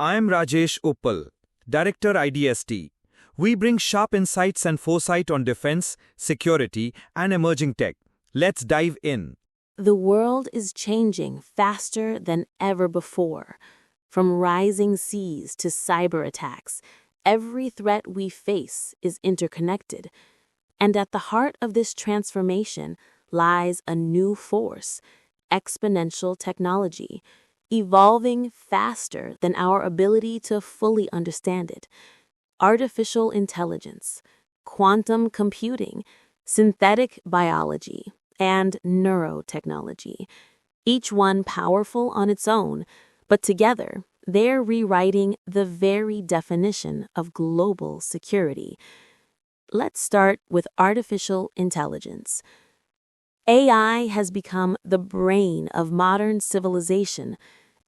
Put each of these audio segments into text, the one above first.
I'm Rajesh Uppal, Director IDST. We bring sharp insights and foresight on defense, security, and emerging tech. Let's dive in. The world is changing faster than ever before. From rising seas to cyber attacks, every threat we face is interconnected. And at the heart of this transformation lies a new force, exponential technology, evolving faster than our ability to fully understand it. Artificial intelligence, quantum computing, synthetic biology, and neurotechnology, each one powerful on its own, but together they're rewriting the very definition of global security. Let's start with artificial intelligence. AI has become the brain of modern civilization,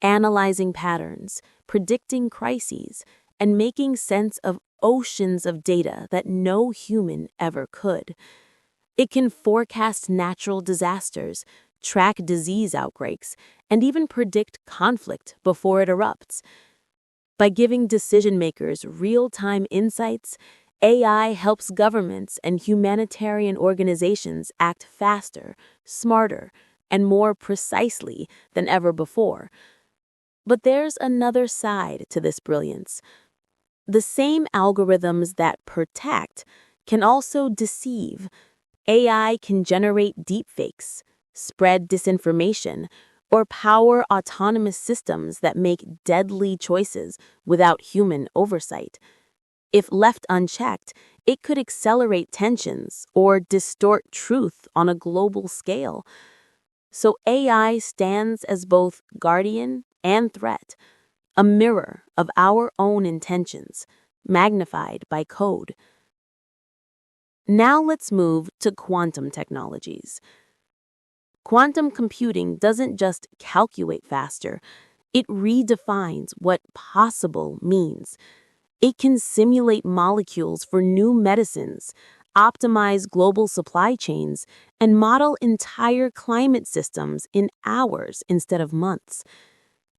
analyzing patterns, predicting crises, and making sense of oceans of data that no human ever could. It can forecast natural disasters, track disease outbreaks, and even predict conflict before it erupts. By giving decision-makers real-time insights, AI helps governments and humanitarian organizations act faster, smarter, and more precisely than ever before. But there's another side to this brilliance. The same algorithms that protect can also deceive. AI can generate deepfakes, spread disinformation, or power autonomous systems that make deadly choices without human oversight. If left unchecked, it could accelerate tensions or distort truth on a global scale. So AI stands as both guardian and threat, a mirror of our own intentions, magnified by code. Now let's move to quantum technologies. Quantum computing doesn't just calculate faster, it redefines what possible means. It can simulate molecules for new medicines, optimize global supply chains, and model entire climate systems in hours instead of months.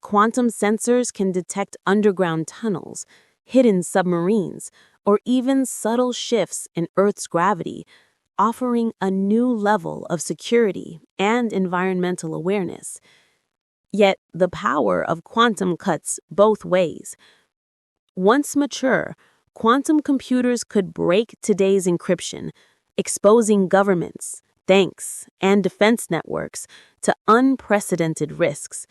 Quantum sensors can detect underground tunnels, hidden submarines, or even subtle shifts in Earth's gravity, offering a new level of security and environmental awareness. Yet the power of quantum cuts both ways. Once mature, quantum computers could break today's encryption, exposing governments, banks, and defense networks to unprecedented risks.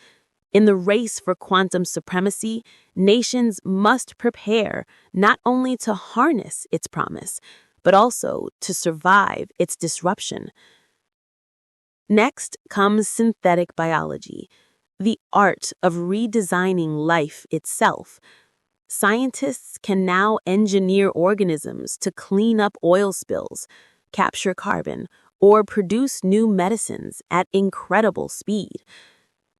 In the race for quantum supremacy, nations must prepare not only to harness its promise, but also to survive its disruption. Next comes synthetic biology, the art of redesigning life itself. Scientists can now engineer organisms to clean up oil spills, capture carbon, or produce new medicines at incredible speed.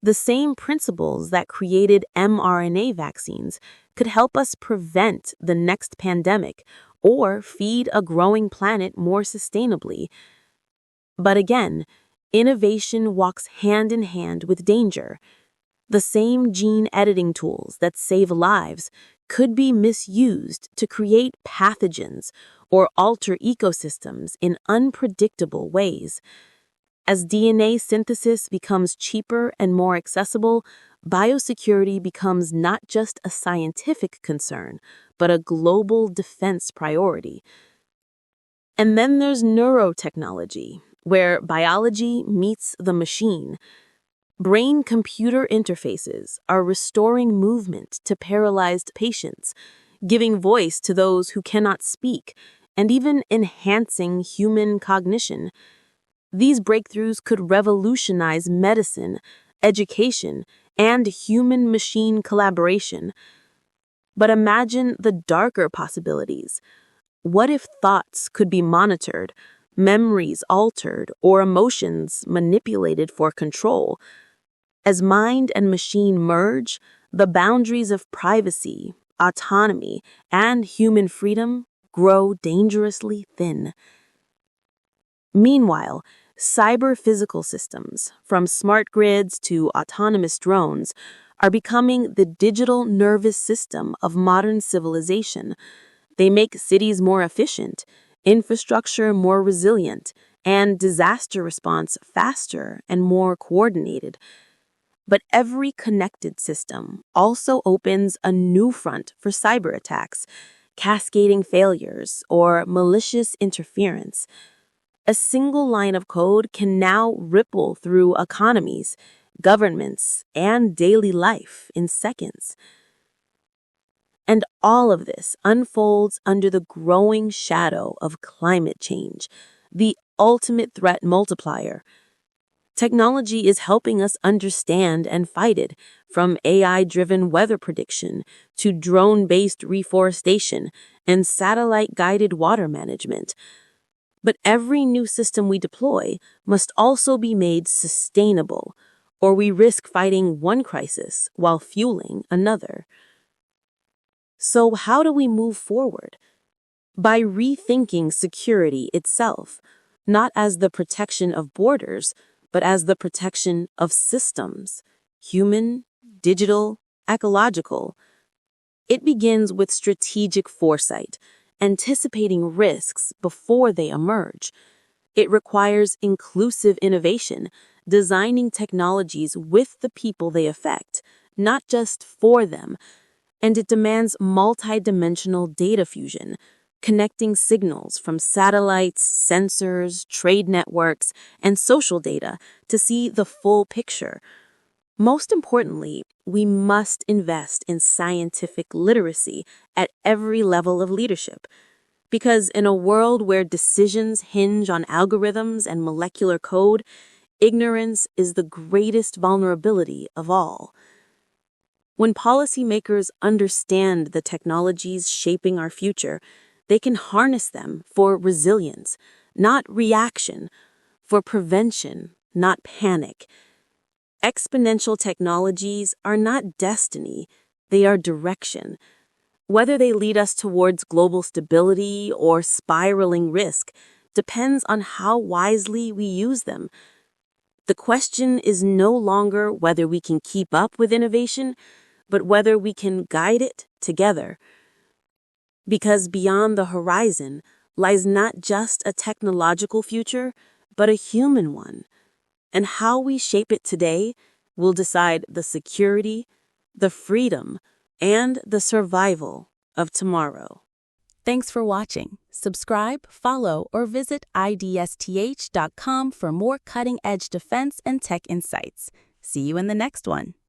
The same principles that created mRNA vaccines could help us prevent the next pandemic or feed a growing planet more sustainably. But again, innovation walks hand in hand with danger. The same gene editing tools that save lives could be misused to create pathogens or alter ecosystems in unpredictable ways. As DNA synthesis becomes cheaper and more accessible, biosecurity becomes not just a scientific concern, but a global defense priority. And then there's neurotechnology, where biology meets the machine. Brain-computer interfaces are restoring movement to paralyzed patients, giving voice to those who cannot speak, and even enhancing human cognition. These breakthroughs could revolutionize medicine, education, and human-machine collaboration. But imagine the darker possibilities. What if thoughts could be monitored, memories altered, or emotions manipulated for control? As mind and machine merge, the boundaries of privacy, autonomy, and human freedom grow dangerously thin. Meanwhile, cyber-physical systems, from smart grids to autonomous drones, are becoming the digital nervous system of modern civilization. They make cities more efficient, infrastructure more resilient, and disaster response faster and more coordinated. But every connected system also opens a new front for cyber attacks, cascading failures, or malicious interference. A single line of code can now ripple through economies, governments, and daily life in seconds. And all of this unfolds under the growing shadow of climate change, the ultimate threat multiplier. Technology is helping us understand and fight it, from AI-driven weather prediction to drone-based reforestation and satellite-guided water management. But every new system we deploy must also be made sustainable, or we risk fighting one crisis while fueling another. So how do we move forward? By rethinking security itself, not as the protection of borders, but as the protection of systems, human, digital, ecological. It begins with strategic foresight, anticipating risks before they emerge. It requires inclusive innovation, designing technologies with the people they affect, not just for them. And it demands multidimensional data fusion, connecting signals from satellites, sensors, trade networks, and social data to see the full picture. Most importantly, we must invest in scientific literacy at every level of leadership. Because in a world where decisions hinge on algorithms and molecular code, ignorance is the greatest vulnerability of all. When policymakers understand the technologies shaping our future, they can harness them for resilience, not reaction, for prevention, not panic. Exponential technologies are not destiny, they are direction. Whether they lead us towards global stability or spiraling risk depends on how wisely we use them. The question is no longer whether we can keep up with innovation, but whether we can guide it together. Because beyond the horizon lies not just a technological future, but a human one. And how we shape it today will decide the security, the freedom, and the survival of tomorrow. Thanks for watching. Subscribe, follow, or visit idsth.com for more cutting-edge defense and tech insights. See you in the next one.